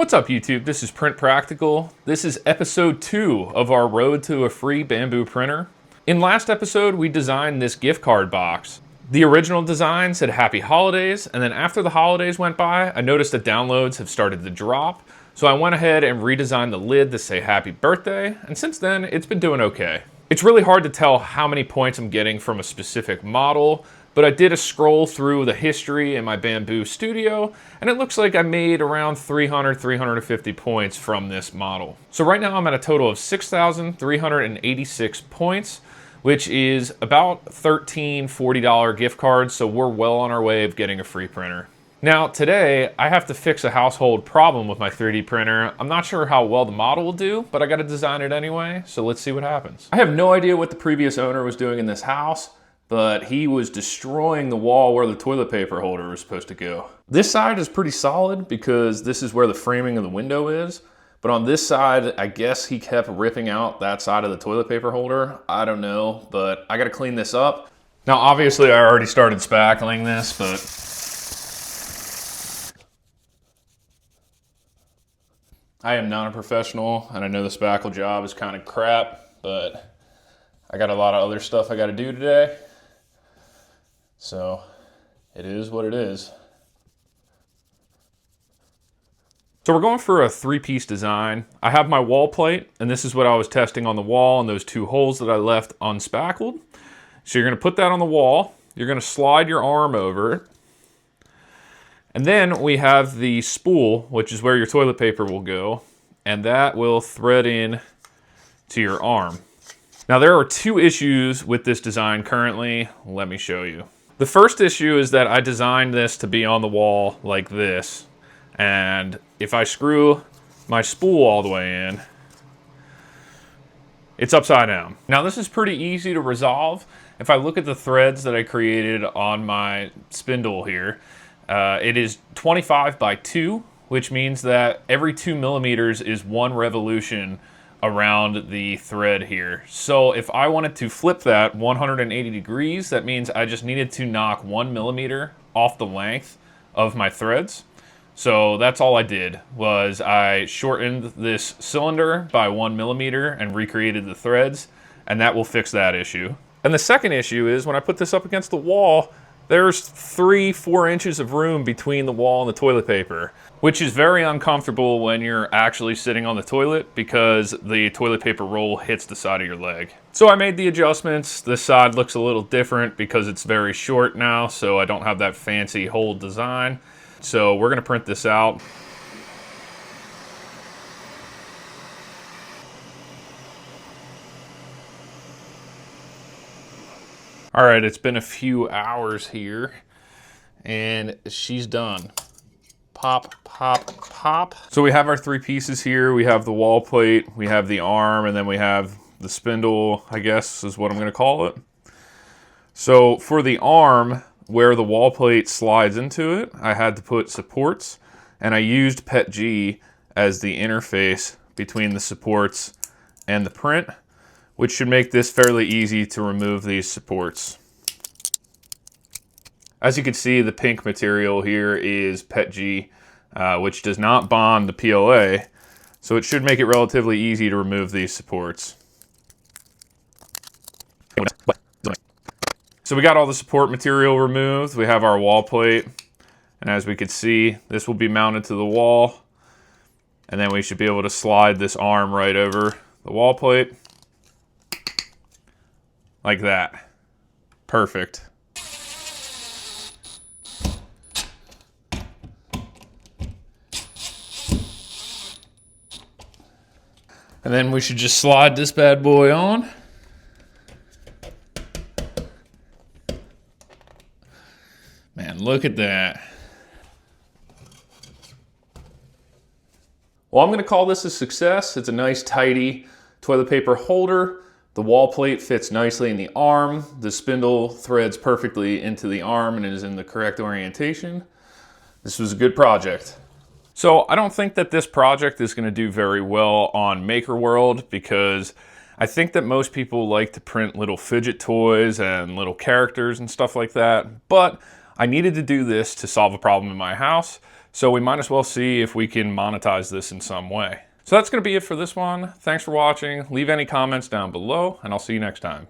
What's up YouTube? This is Print Practical. This is episode 2 of our road to a free Bambu printer. In last episode, we designed this gift card box. The original design said Happy Holidays, and then after the holidays went by, I noticed that downloads have started to drop. So I went ahead and redesigned the lid to say Happy Birthday, and since then, it's been doing okay. It's really hard to tell how many points I'm getting from a specific model, but I did a scroll through the history in my Bambu studio, and it looks like I made around 350 points from this model. So right now I'm at a total of 6,386 points, which is about $13, $40 gift cards, so we're well on our way of getting a free printer. Now today, I have to fix a household problem with my 3D printer. I'm not sure how well the model will do, but I gotta design it anyway, so let's see what happens. I have no idea what the previous owner was doing in this house, but he was destroying the wall where the toilet paper holder was supposed to go. This side is pretty solid because this is where the framing of the window is, but on this side, I guess he kept ripping out that side of the toilet paper holder. I don't know, but I gotta clean this up. Now, obviously I already started spackling this, but I am not a professional, and I know the spackle job is kind of crap, but I got a lot of other stuff I gotta do today. So it is what it is. So we're going for a 3-piece design. I have my wall plate, and this is what I was testing on the wall and those 2 holes that I left unspackled. So you're gonna put that on the wall. You're gonna slide your arm over it. And then we have the spool, which is where your toilet paper will go, and that will thread in to your arm. Now there are 2 issues with this design currently. Let me show you. The first issue is that I designed this to be on the wall like this, and if I screw my spool all the way in, it's upside down. Now this is pretty easy to resolve. If I look at the threads that I created on my spindle here, it is 25 by 2, which means that every 2 millimeters is 1 revolution around the thread here. So if I wanted to flip that 180 degrees, that means I just needed to knock 1 millimeter off the length of my threads. So that's all I did, was I shortened this cylinder by 1 millimeter and recreated the threads, and that will fix that issue. And the second issue is when I put this up against the wall, there's 3-4 inches of room between the wall and the toilet paper, which is very uncomfortable when you're actually sitting on the toilet because the toilet paper roll hits the side of your leg. So I made the adjustments. This side looks a little different because it's very short now, so I don't have that fancy hole design. So we're gonna print this out. All right, it's been a few hours here, and she's done. Pop, pop, pop. So we have our 3 pieces here. We have the wall plate, we have the arm, and then we have the spindle, I guess is what I'm gonna call it. So for the arm, where the wall plate slides into it, I had to put supports, and I used PETG as the interface between the supports and the print, which should make this fairly easy to remove these supports. As you can see, the pink material here is PETG, which does not bond to PLA, so it should make it relatively easy to remove these supports. So we got all the support material removed. We have our wall plate, and as we can see, this will be mounted to the wall, and then we should be able to slide this arm right over the wall plate. Like that. Perfect. And then we should just slide this bad boy on. Man, look at that. Well, I'm gonna call this a success. It's a nice, tidy toilet paper holder. The wall plate fits nicely in the arm. The spindle threads perfectly into the arm and is in the correct orientation. This was a good project. So I don't think that this project is going to do very well on MakerWorld because I think that most people like to print little fidget toys and little characters and stuff like that. But I needed to do this to solve a problem in my house. So we might as well see if we can monetize this in some way. So that's going to be it for this one. Thanks for watching. Leave any comments down below, and I'll see you next time.